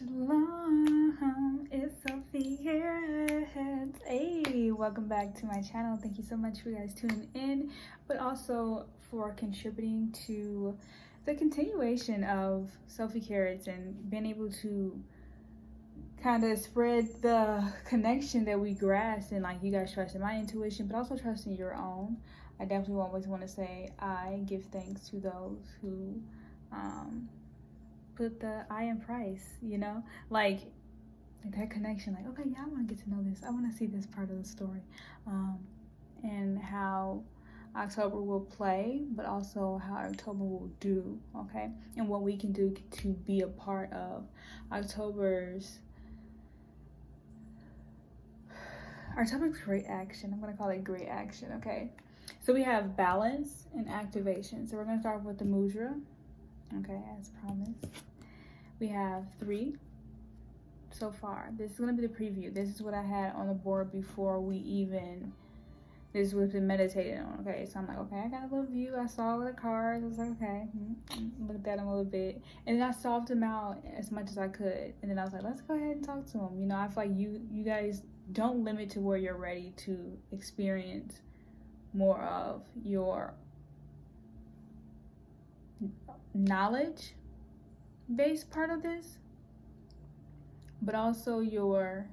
Shalom, it's Sophie here. Hey, welcome back to my channel. Thank you so much for you guys tuning in, but also for contributing to the continuation of Sophie Carrots and being able to kind of spread the connection that we grasp, and like you guys trusting my intuition, but also trusting your own. I definitely always want to say I give thanks to those who put the I in price, you know, like that connection, like, okay, yeah, I want to get to know this, I want to see this part of the story, and how October will play, but also how October will do, okay, and what we can do to be a part of October's great action. I'm gonna call it great action, okay? So we have balance and activation. So we're gonna start with the Mudra, okay, as promised. We have 3 so far. This is gonna be the preview. This is what I had on the board before we even, this was been meditated on, okay? So I'm like, okay, I got a little view. I saw the cards. I was like, okay, looked at them a little bit. And then I solved them out as much as I could. And then I was like, let's go ahead and talk to them. You know, I feel like you guys don't limit to where you're ready to experience more of your knowledge based part of this, but also your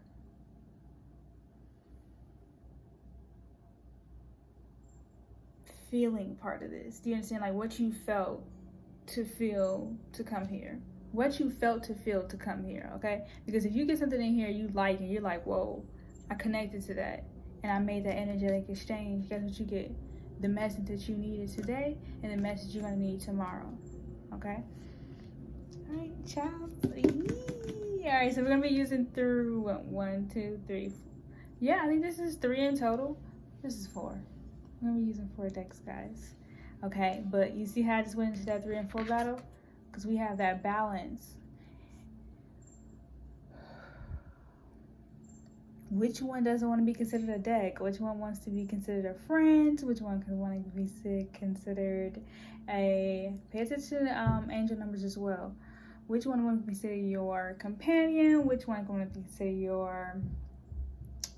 feeling part of this. Do you understand? Like what you felt to feel to come here, what you felt to feel to come here, okay? Because if you get something in here you like and you're like, whoa, I connected to that and I made that energetic exchange, guess what you get? The message that you needed today and the message you're gonna need tomorrow, okay? All right, child. All right, so we're gonna be using through what, 1, 2, 3, 4. Yeah, I think this is 3 in total. This is 4. We're gonna be using 4 decks, guys. Okay, but you see how I just went into that 3 and 4 battle? Because we have that balance. Which one doesn't want to be considered a deck? Which one wants to be considered a friend? Which one could want to be considered a, pay attention to angel numbers as well. Which one want to consider your companion? Which one want to consider your,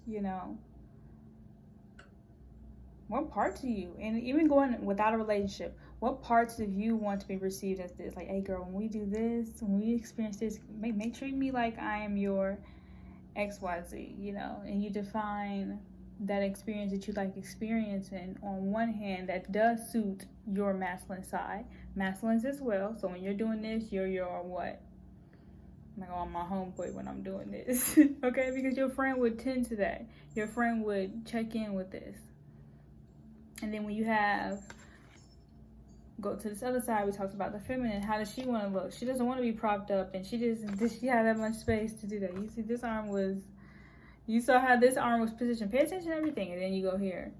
you know, what parts of you? And even going without a relationship, what parts of you want to be received as this? Like, hey girl, when we do this, when we experience this, make treat me like I am your XYZ, you know, and you define that experience that you like experiencing. On one hand, that does suit your masculine side, masculines as well. So when you're doing this, you're your what? I'm like, oh, I'm my homeboy when I'm doing this, okay? Because your friend would tend to that. Your friend would check in with this. And then when you have, go to this other side, we talked about the feminine. How does she want to look? She doesn't want to be propped up, and she doesn't. Does she have that much space to do that? You see, this arm was, you saw how this arm was positioned. Pay attention to everything, and then you go here,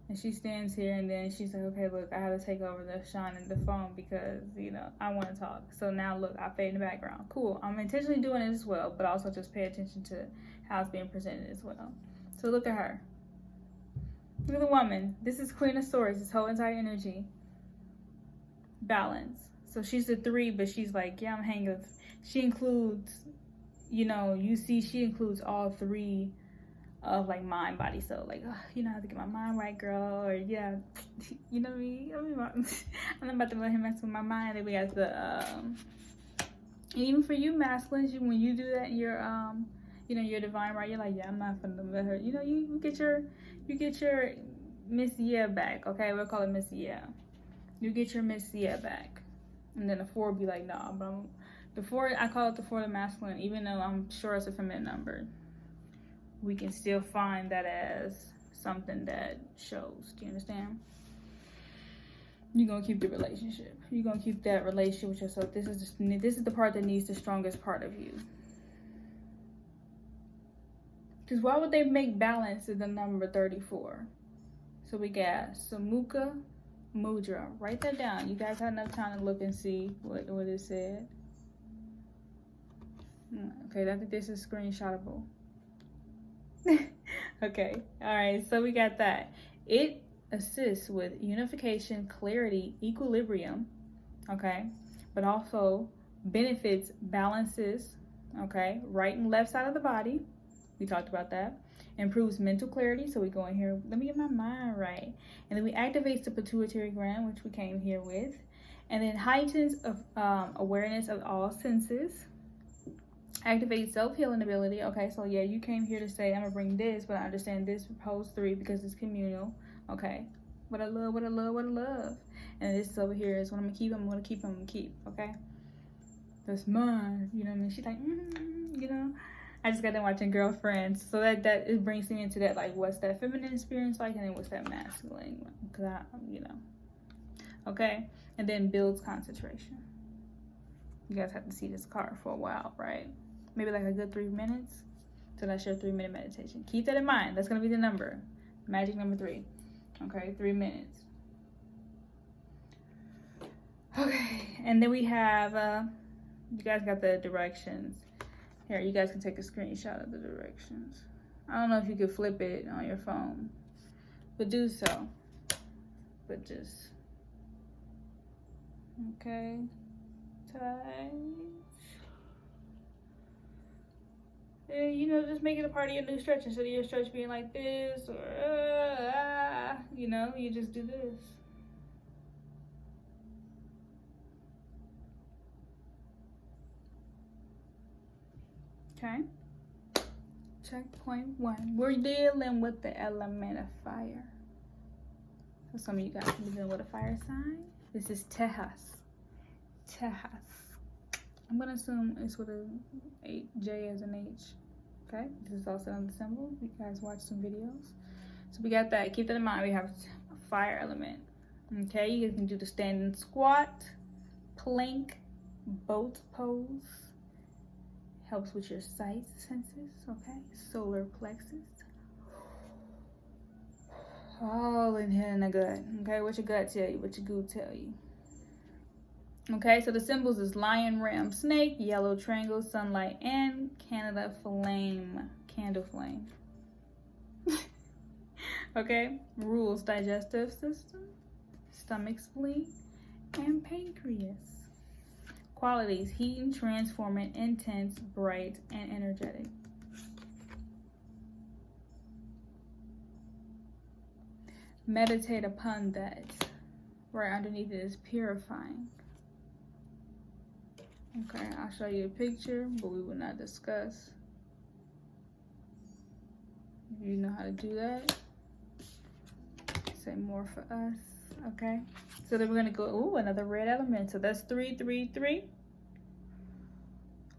and she stands here, and then she's like, okay, look, I have to take over the shine and the phone because, you know, I want to talk. So now look, I fade in the background. Cool. I'm intentionally doing it as well, but also just pay attention to how it's being presented as well. So look at her. Look at the woman. This is Queen of Swords. This whole entire energy. Balance. So she's the 3, but she's like, yeah, I'm hanging with. She includes, you know, you see, she includes all 3 of like mind, body, soul. Like, oh, you know, I have to get my mind right, girl. Or yeah, you know me. I'm not about to let him mess with my mind. Then we got the, and even for you masculines, when you do that, you're you know, your divine right. You're like, yeah, I'm not gonna let her. You know, you get your Miss Yeah back. Okay, we'll call it Miss Yeah. You get your Miss Yeah back. And then the 4 will be like, nah, but the 4, I call it the 4 the masculine, even though I'm sure it's a feminine number. We can still find that as something that shows. Do you understand? You're gonna keep the relationship. You're gonna keep that relationship with yourself. This is the part that needs the strongest part of you. Because why would they make balance as the number 34? So we got Samukha Mudra. Write that down. You guys had enough time to look and see what it said. Okay, I think this is screenshotable. Okay, all right, so we got that. It assists with unification, clarity, equilibrium, okay, but also benefits, balances, okay? Right and left side of the body. We talked about that. Improves mental clarity. So we go in here, let me get my mind right. And then we activates the pituitary gland, which we came here with. And then heightens awareness of all senses. Activates self-healing ability. Okay, so yeah, you came here to say, I'm gonna bring this, but I understand this pose 3 because it's communal. Okay, what I love, what I love, what I love. And this is over here is what I'm gonna keep, I'm gonna keep, I'm gonna keep, okay? That's mine, you know what I mean? She's like, you know? I just got done watching Girlfriends, so that it brings me into that, like, what's that feminine experience like, and then what's that masculine one? Because I, you know, okay? And then builds concentration. You guys have to see this card for a while, right? Maybe like a good 3 minutes. So that's your 3-minute meditation. Keep that in mind. That's gonna be the number. Magic number 3. Okay, 3 minutes. Okay, and then we have, you guys got the directions. Here, you guys can take a screenshot of the directions. I don't know if you could flip it on your phone, but do so. But just, okay, tight. And, you know, just make it a part of your new stretch. Instead of your stretch being like this or, you know, you just do this. Okay. Checkpoint 1. We're dealing with the element of fire. So some of you guys can be dealing with a fire sign. This is ℍ. I'm gonna assume it's with a J as an H. Okay. This is also on the symbol. You guys watch some videos. So we got that. Keep that in mind. We have a fire element. Okay. You guys can do the standing squat, plank, boat pose. Helps with your sight senses, okay? Solar plexus. All in here in the gut, okay? What your gut tell you, what your goo tell you. Okay, so the symbols is lion, ram, snake, yellow triangle, sunlight, and Canada flame, candle flame. Okay, rules, digestive system, stomach, spleen, and pancreas. Qualities, heating, transforming, intense, bright, and energetic. Meditate upon that. Right underneath it is purifying. Okay, I'll show you a picture, but we will not discuss. You know how to do that. Say more for us. Okay, so then we're gonna go, ooh, another red element. So that's 3, 3, 3.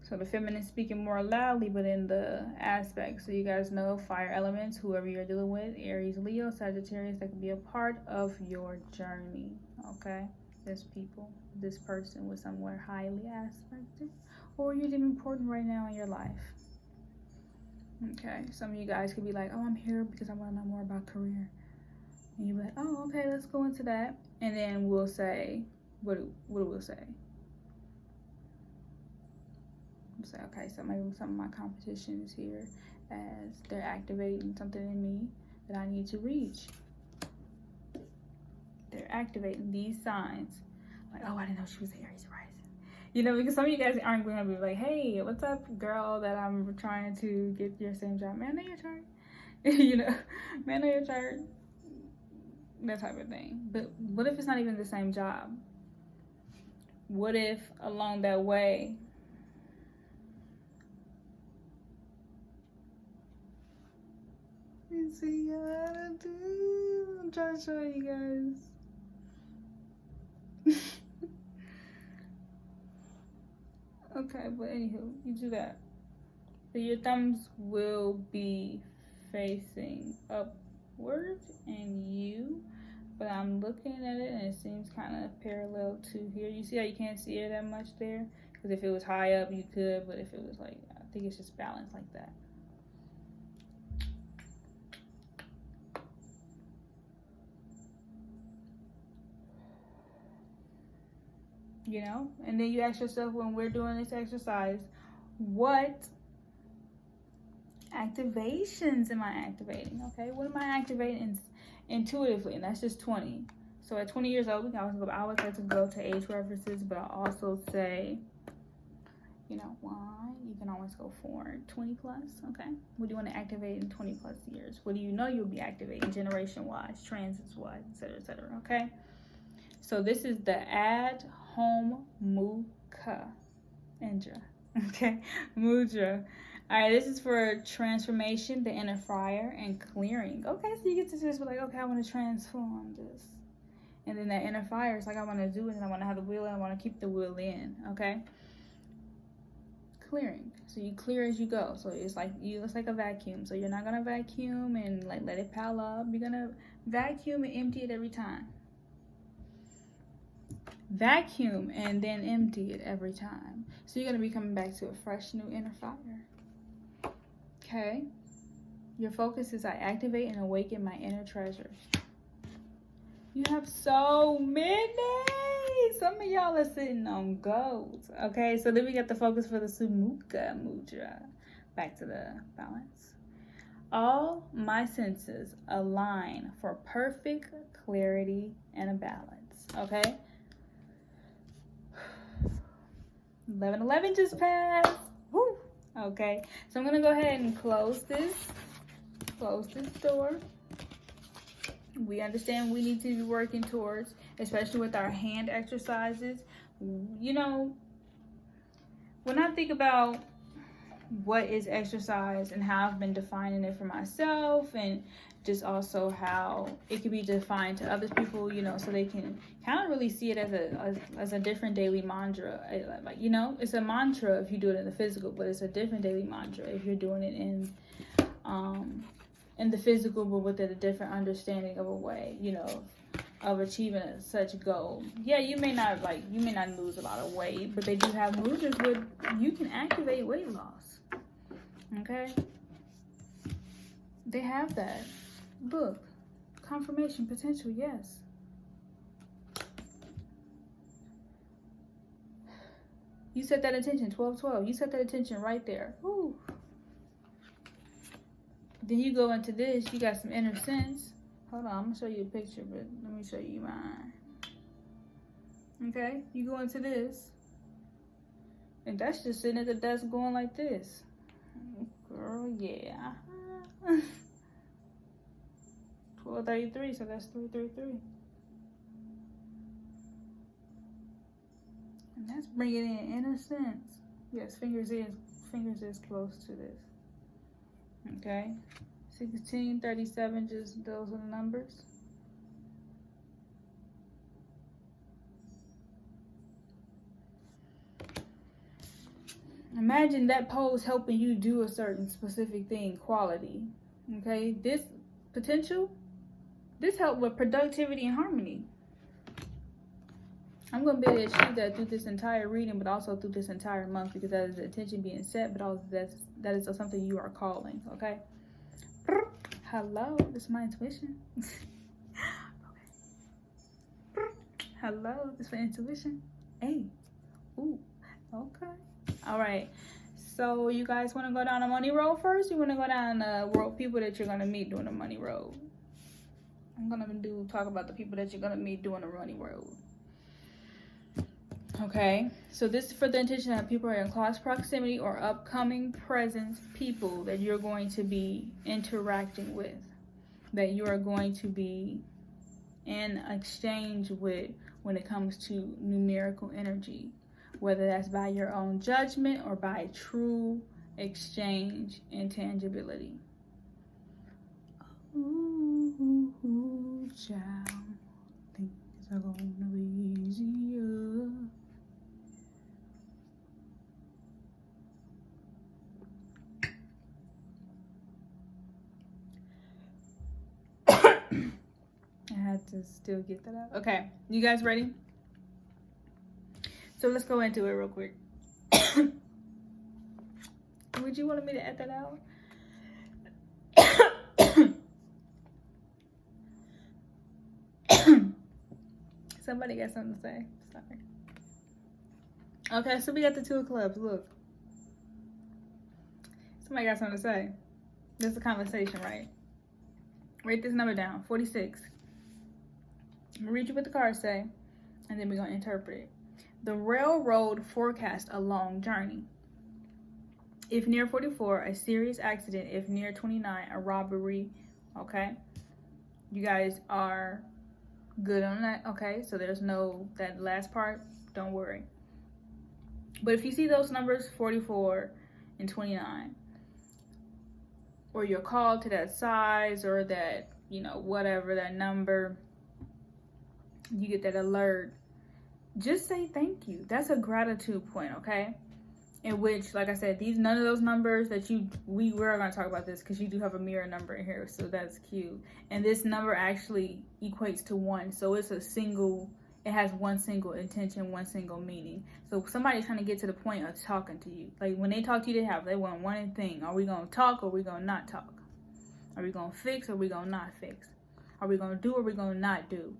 So the feminine speaking more loudly, but in the aspect. So you guys know fire elements, whoever you're dealing with, Aries, Leo, Sagittarius, that can be a part of your journey, okay? This people, this person was somewhere highly aspected, or you're even important right now in your life. Okay, some of you guys could be like, oh, I'm here because I want to know more about career. And you're like, oh, okay, let's go into that. And then we'll say, what do we say? We'll say, okay, so maybe some of my competition is here as they're activating something in me that I need to reach. They're activating these signs. Like, oh, I didn't know she was Aries rising. You know, because some of you guys aren't going to be like, hey, what's up, girl, that I'm trying to get your same job. Man, know your chart. You know, man, know your chart. That type of thing. But what if it's not even the same job? What if along that way you see how to do? I'm trying to show you guys. Okay, but anywho, you do that. So your thumbs will be facing upward and you, but I'm looking at it and it seems kind of parallel to here. You see how you can't see it that much there? Because if it was high up, you could, but if it was like, I think it's just balanced like that. You know, and then you ask yourself when we're doing this exercise, what activations am I activating? Okay, what am I activating intuitively? And that's just 20. So at 20 years old, I always like to go to age references, but I also say You know, why? You can always go for 20 plus, okay? What do you want to activate in 20 plus years? What do you know you'll be activating generation-wise, transits-wise, et cetera, okay? So this is the ℍ𝕠𝕦𝕣𝕠𝕜, okay? Mudra. All right, this is for transformation, the inner fire, and clearing. Okay, so you get to just be like, okay, I want to transform this. And then that inner fire is like, I want to do it, and I want to have the wheel, and I want to keep the wheel in, okay? Clearing. So you clear as you go. So it's like a vacuum. So you're not gonna vacuum and like let it pile up. You're gonna vacuum and empty it every time. Vacuum and then empty it every time. So you're gonna be coming back to a fresh new inner fire. Okay. Your focus is I activate and awaken my inner treasures. You have so many. Some of y'all are sitting on gold. Okay, so then we got the focus for the Sumukha Mudra. Back to the balance. All my senses align for perfect clarity and a balance. Okay. 11:11 just passed. Woo. Okay, so I'm gonna go ahead and close this door. We understand we need to be working towards, especially with our hand exercises. You know, when I think about what is exercise and how I've been defining it for myself, and just also how it can be defined to other people, you know, so they can kind of really see it as a different daily mantra. Like, you know, it's a mantra if you do it in the physical, but it's a different daily mantra if you're doing it in the physical, but with a different understanding of a way, you know, of achieving such goal. Yeah, you may not lose a lot of weight, but they do have mudras where you can activate weight loss. Okay, they have that. Look, confirmation potential, yes. You set that intention, 12-12. You set that intention right there. Woo. Then you go into this, you got some inner sense. Hold on, I'm gonna show you a picture, but let me show you mine. Okay, you go into this, and that's just sitting at the desk going like this. Girl, yeah. 12:33, so that's 3:33. And that's bringing in inner sense. Yes, fingers is close to this. Okay, 16, 37, just those are the numbers. Imagine that pose helping you do a certain specific thing, quality. Okay, this potential, this help with productivity and harmony. I'm going to be able to achieve that through this entire reading, but also through this entire month, because that is the intention being set, but also that is something you are calling, okay? Hello, this is my intuition. Okay. Hello, this is my intuition. Hey, ooh, okay. All right, so you guys want to go down the money road first? You want to go down the world people that you're going to meet doing the money road? I'm going to talk about the people that you're going to meet doing the money road. Okay, so this is for the intention that people are in close proximity or upcoming presence people that you're going to be interacting with, that you are going to be in exchange with when it comes to numerical energy, whether that's by your own judgment or by true exchange and tangibility. Ooh, child, things are gonna be easier. I had to still get that out. Okay, you guys ready? So let's go into it real quick. Would you want me to add that out? Somebody got something to say. Sorry. Okay, so we got the 2 of clubs. Look. Somebody got something to say. This is a conversation, right? Write this number down, 46. I'm going to read you what the cards say, and then we're going to interpret it. The railroad forecast a long journey. If near 44, a serious accident. If near 29, a robbery. Okay, you guys are good on that. Okay, so there's no, that last part, don't worry. But if you see those numbers 44 and 29, or you're called to that size, or that, you know, whatever, that number, you get that alert, just say thank you. That's a gratitude point, okay? In which, like I said, these, none of those numbers that we're going to talk about this because you do have a mirror number in here, so that's cute. And this number actually equates to 1, so it's a single, it has one single intention, one single meaning. So somebody's trying to get to the point of talking to you. Like when they talk to you, they want one thing. Are we going to talk, or are we going to not talk? Are we going to fix, or are we going to not fix? Are we going to do, or are we going to not do?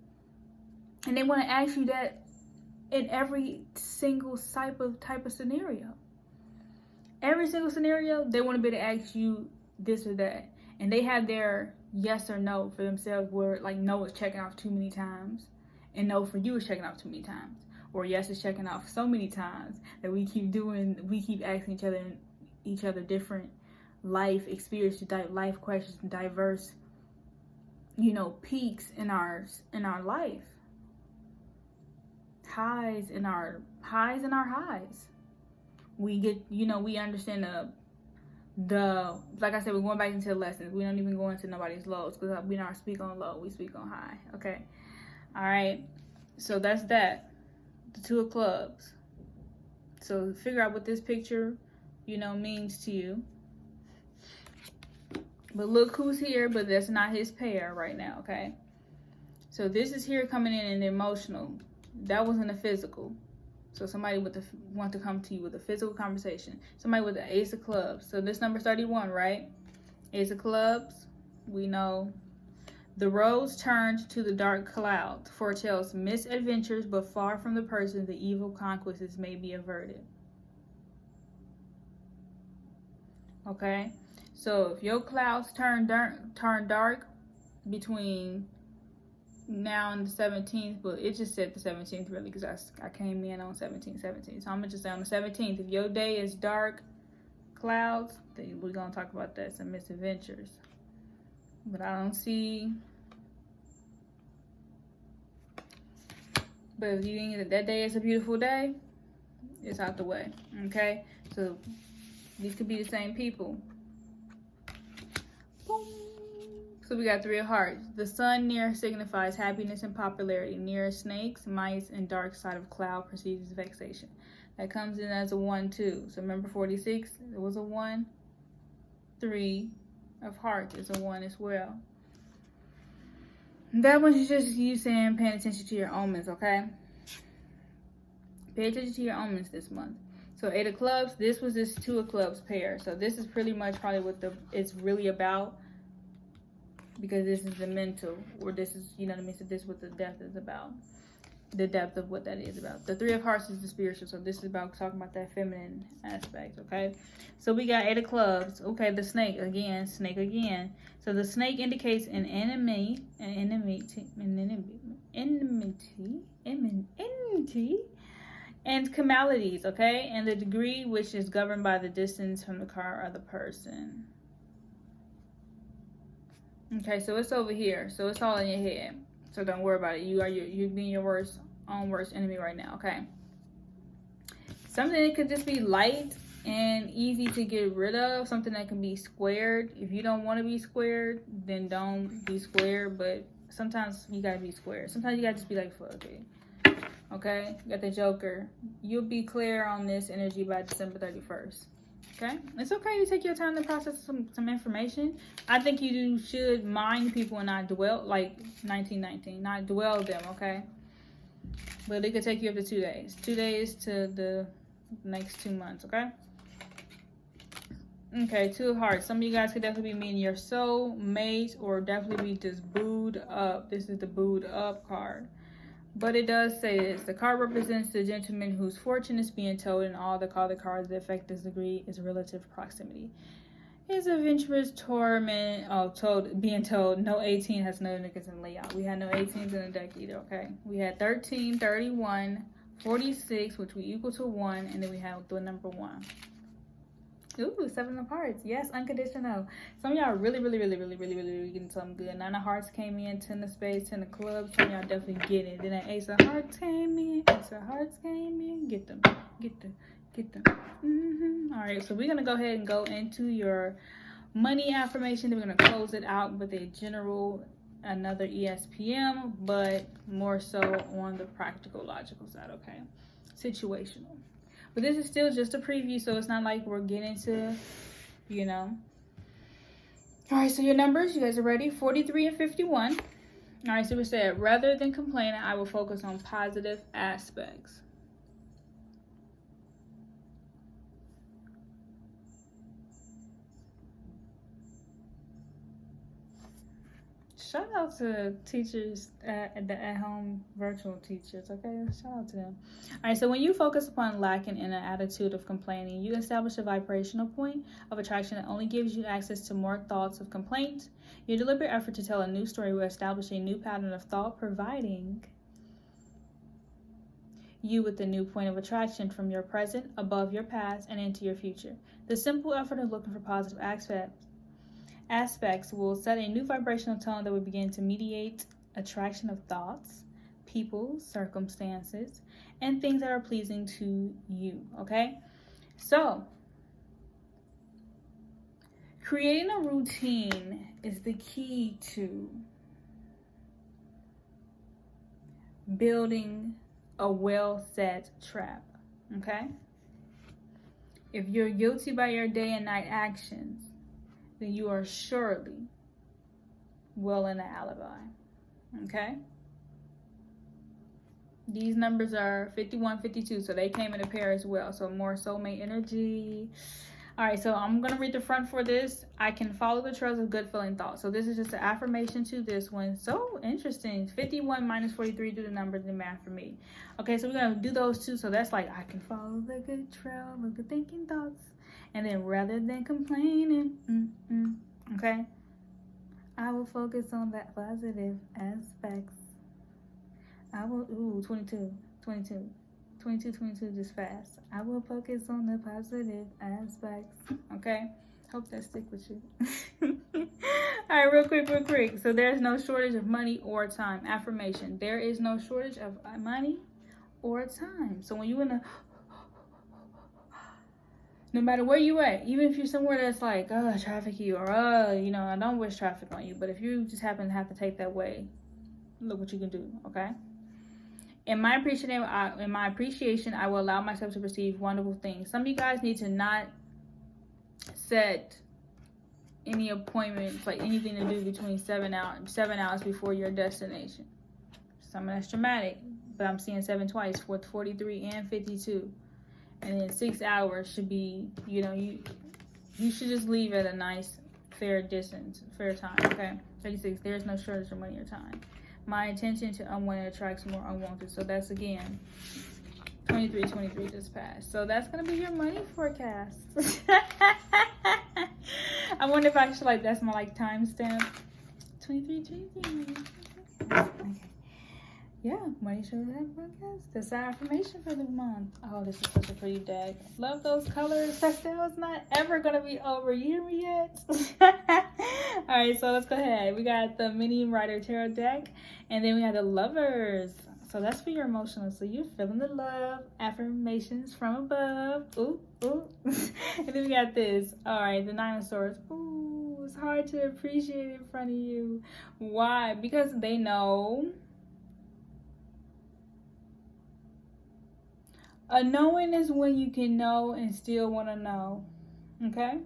And they want to ask you that in every single type of scenario. Every single scenario, they want to be able to ask you this or that. And they have their yes or no for themselves, where like no is checking off too many times, and no for you is checking off too many times. Or yes is checking off so many times that we keep asking each other different life experiences, life questions, diverse, you know, peaks in our life. Highs in our highs. We get, you know, we understand the like I said, we're going back into the lessons. We don't even go into nobody's lows, because we don't speak on low, we speak on high. Okay, all right, so that's that, the 2 of clubs. So figure out what this picture, you know, means to you. But look who's here, but that's not his pair right now. Okay, so this is here coming in the emotional. That wasn't a physical. So somebody want to come to you with a physical conversation. Somebody with the Ace of Clubs. So this number 31, right? Ace of Clubs, we know. The roads turned to the dark clouds foretells misadventures, but far from the person, the evil conquests may be averted. Okay? So if your clouds turn dark between now and the 17th, but it just said the 17th really, because I came in on 17. So I'm gonna just say on the 17th, if your day is dark clouds, then we're gonna talk about that, some misadventures. But I don't see, but if you think that day is a beautiful day, it's out the way. Okay, so these could be the same people. Boom. So we got 3 of hearts. The sun near signifies happiness and popularity. Near snakes, mice, and dark side of cloud precedes vexation. That comes in as a 1, 2. So remember 46, it was a 1. 3 of hearts is a 1 as well. That one's just you saying, paying attention to your omens, okay? Pay attention to your omens this month. So 8 of clubs, this was this 2 of clubs pair. So this is pretty much probably what it's really about. Because this is the mental, or this is, you know what I mean? So this is what the depth is about. The depth of what that is about. The 3 of hearts is the spiritual, so this is about talking about that feminine aspect, okay? So we got 8 of clubs. Okay, the snake again. So the snake indicates an enmity, and calamities, okay? And the degree, which is governed by the distance from the car or the person. Okay, so it's over here. So it's all in your head. So don't worry about it. You're being your worst enemy right now, okay? Something that could just be light and easy to get rid of. Something that can be squared. If you don't want to be squared, then don't be squared. But sometimes you gotta be squared. Sometimes you gotta just be like, fuck it. Okay? You got the Joker. You'll be clear on this energy by December 31st. Okay, it's okay to take your time to process some information. I think you should mind people and not dwell, like 1919, not dwell them, okay? But it could take you up to 2 days. 2 days to the next 2 months, okay? Okay, 2 of hearts. Some of you guys could definitely be meeting your soul mate, or definitely be just booed up. This is the booed up card. But it does say this. The card represents the gentleman whose fortune is being told, and all the cards that affect this degree is relative proximity. His adventurous torment, being told no 18 has no niggas in layout. We had no 18s in the deck either, okay? We had 13, 31, 46, which we equal to 1, and then we have the number 1. Ooh, 7 of Hearts. Yes, unconditional. Some of y'all are really getting something good. 9 of Hearts came in, 10 of Spades, 10 of Clubs. Some of y'all definitely get it. Then that Ace of Hearts came in, Ace of Hearts came in. Get them. All right, so we're going to go ahead and go into your money affirmation. Then we're going to close it out with a general, another ESPM, but more so on the practical, logical side, okay? Situational. But this is still just a preview, so it's not like we're getting to, you know. All right, so your numbers, you guys are ready? 43 and 51. All right, so we said, rather than complaining, I will focus on positive aspects. Shout out to teachers the at-home virtual teachers, okay? Shout out to them. All right, so when you focus upon lacking in an attitude of complaining, you establish a vibrational point of attraction that only gives you access to more thoughts of complaint. Your deliberate effort to tell a new story will establish a new pattern of thought, providing you with a new point of attraction from your present, above your past, and into your future. The simple effort of looking for positive aspects will set a new vibrational tone that will begin to mediate attraction of thoughts, people, circumstances, and things that are pleasing to you, okay? So, creating a routine is the key to building a well-set trap, okay? If you're guilty by your day and night actions, then you are surely well in an alibi, okay? These numbers are 51, 52, so they came in a pair as well, so more soulmate energy. All right, so I'm going to read the front for this. I can follow the trails of good feeling thoughts. So this is just an affirmation to this one. So interesting. 51 minus 43, do the numbers and math for me. Okay, so we're going to do those two. So that's like, I can follow the good trail of good thinking thoughts. And then rather than complaining, okay, I will focus on that positive aspects. I will, 22, just fast. I will focus on the positive aspects, okay? Hope that stick with you. All right, real quick. So there's no shortage of money or time. Affirmation, there is no shortage of money or time. So when you in a, no matter where you at, even if you're somewhere that's like, traffic you, or, you know, I don't wish traffic on you, but if you just happen to have to take that way, look what you can do, okay? In my appreciation, I will allow myself to perceive wonderful things. Some of you guys need to not set any appointments, like anything to do between 7 hours before your destination. Some of that's dramatic, but I'm seeing 7 twice, for 43 and 52. And then 6 hours should be, you know, you should just leave at a nice, fair distance, fair time, okay? 36, there's no shortage of money or time. My intention to unwanted attracts more unwanted. So that's, again, 23 just passed. So that's going to be your money forecast. I wonder if I should, like, that's my, like, timestamp. 23. Okay. Yeah, money shows that forecast. That's our affirmation for the month. Oh, this is such a pretty deck. Love those colors. Pastel's not ever going to be over. You hear me yet? All right, so let's go ahead. We got the mini Rider Tarot deck, and then we have the Lovers. So that's for your emotional. So you're feeling the love. Affirmations from above. Ooh. And then we got this. All right, the 9 of Swords. Ooh, it's hard to appreciate in front of you. Why? Because they know. A knowing is when you can know and still want to know, okay?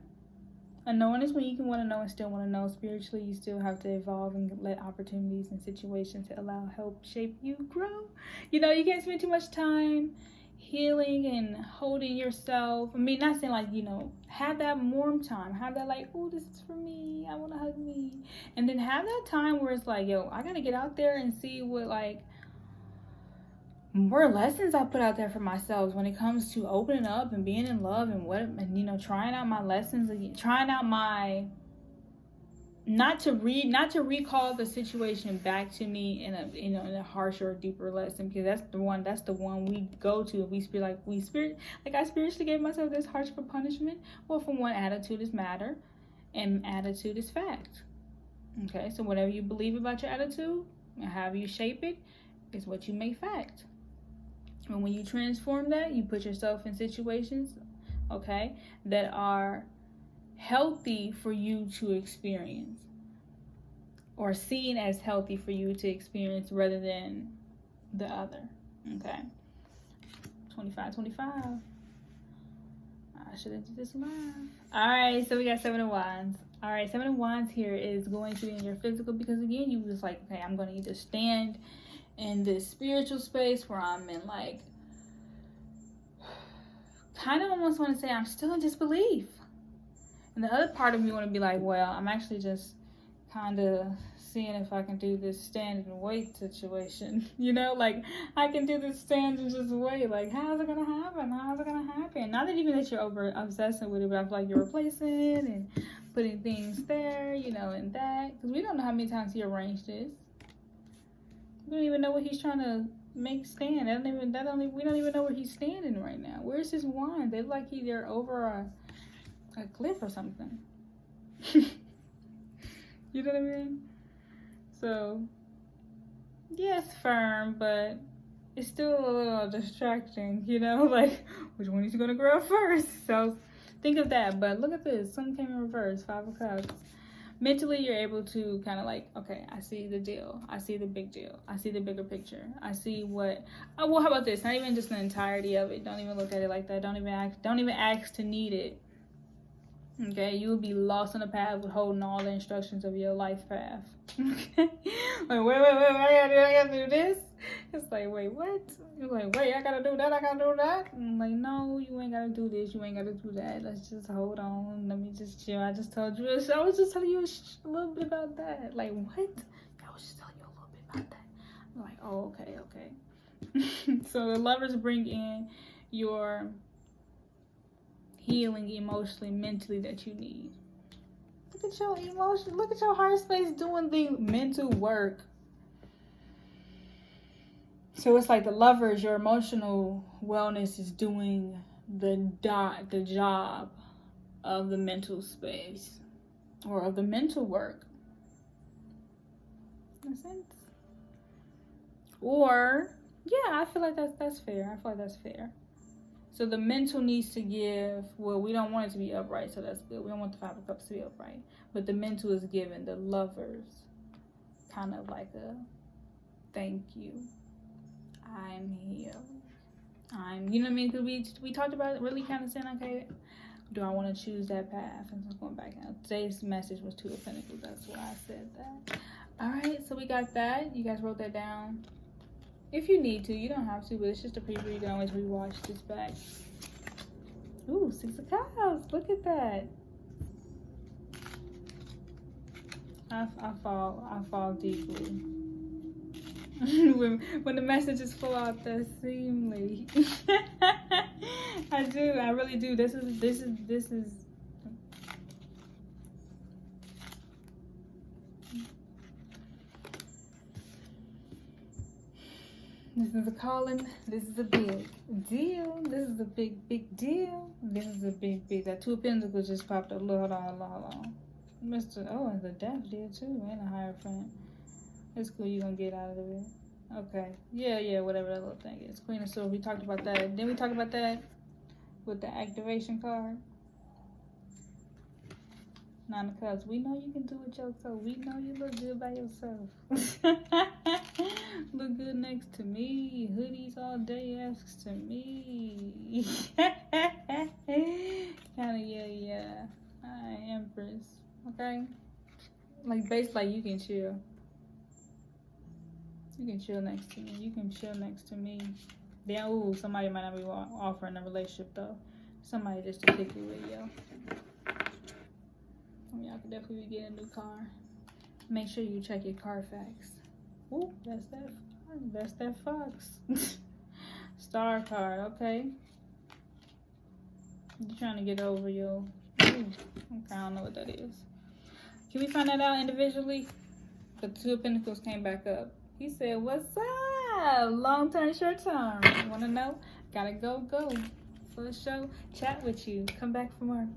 A knowing is when you can want to know and still want to know. Spiritually, you still have to evolve and let opportunities and situations to allow help shape you grow. You know, you can't spend too much time healing and holding yourself. I mean, not saying like, you know, have that warm time. Have that like, oh, this is for me. I want to hug me. And then have that time where it's like, yo, I got to get out there and see what like, more lessons I put out there for myself when it comes to opening up and being in love and you know, trying out my lessons again, trying out my not to recall the situation back to me in a harsher or deeper lesson, because that's the one we go to if I spiritually gave myself this harsh for punishment. Well, for one, attitude is matter and attitude is fact. Okay, so whatever you believe about your attitude and however you shape it is what you make fact. And when you transform that, you put yourself in situations, okay, that are healthy for you to experience, or seen as healthy for you to experience rather than the other. Okay. 25. I should have did this live. All right, so we got 7 of Wands. All right, 7 of Wands here is going to be in your physical, because again, you was like, okay, I'm going to either stand in this spiritual space where I'm in like, kind of almost want to say I'm still in disbelief. And the other part of me want to be like, well, I'm actually just kind of seeing if I can do this stand and wait situation. You know, like, I can do this stand and just wait. Like, how's it going to happen? How's it going to happen? Not that even that you're over obsessing with it, but I feel like you're replacing it and putting things there, you know, and that. Because we don't know how many times he arranged this. We don't even know what he's trying to make stand. We don't even know where he's standing right now. Where's his wand? They look like they're over a cliff or something. You know what I mean? So, yes, firm, but it's still a little distracting, you know? Like, which one is going to grow first? So, think of that. But look at this. Something came in reverse. 5 of Cups. Mentally, you're able to kind of like, okay, I see the deal. I see the big deal. I see the bigger picture. I see what... Oh, well, how about this? Not even just the entirety of it. Don't even look at it like that. Don't even ask to need it. Okay, you will be lost on the path with holding all the instructions of your life path. Okay, like, wait, I gotta do this. It's like, wait, what? You're like, wait, I gotta do that. And I'm like, no, you ain't gotta do this. You ain't gotta do that. Let's just hold on. Let me just chill. I just told you. I was just telling you a little bit about that. Like, what? I was just telling you a little bit about that. I'm like, oh, okay. So the Lovers bring in your healing emotionally, mentally that you need. Look at your emotion. Look at your heart space doing the mental work. So it's like the Lovers, your emotional wellness is doing the job of the mental space or of the mental work. Makes sense? Or yeah, I feel like that's fair. I feel like that's fair. So the mental needs to give, well, we don't want it to be upright, so that's good. We don't want the 5 of Cups to be upright. But the mental is given the Lovers kind of like a thank you. I'm here. You know what I mean? Because we talked about it, really kind of saying, okay, do I want to choose that path? And so going back now. Today's message was 2 of Pentacles. That's why I said that. All right, so we got that. You guys wrote that down. If you need to, you don't have to, but it's just a preview. You can always rewatch this back. Ooh, 6 of Cups. Look at that. I fall deeply. when the messages fall out there seemingly. I do. I really do. This is. This is a calling. This is a big deal. This is a big deal. This is a big. That 2 of Pentacles just popped up. Hold on. Mr. Oh, and the Death did too. And a Hierophant. It's cool. You're gonna get out of it. Okay. Yeah. Whatever that little thing is. Queen of Swords. We talked about that. Then we talked about that with the activation card. 9 of Cups. We know you can do it yourself. We know you look good by yourself. Look good next to me. Hoodies all day asks to me. Kinda, yeah. Alright, Empress. Okay? Like, basically, like, you can chill. You can chill next to me. You can chill next to me. Then, ooh, somebody might not be offering a relationship, though. Somebody just to pick you with, yo. Y'all could definitely be getting a new car. Make sure you check your Carfax. Ooh, that's that fox. Star card, okay. You're trying to get over your... Ooh, okay, I don't know what that is. Can we find that out individually? The Two of Pentacles came back up. He said, what's up? Long term, short term. Want to know? Gotta go for the show. Chat with you. Come back for more.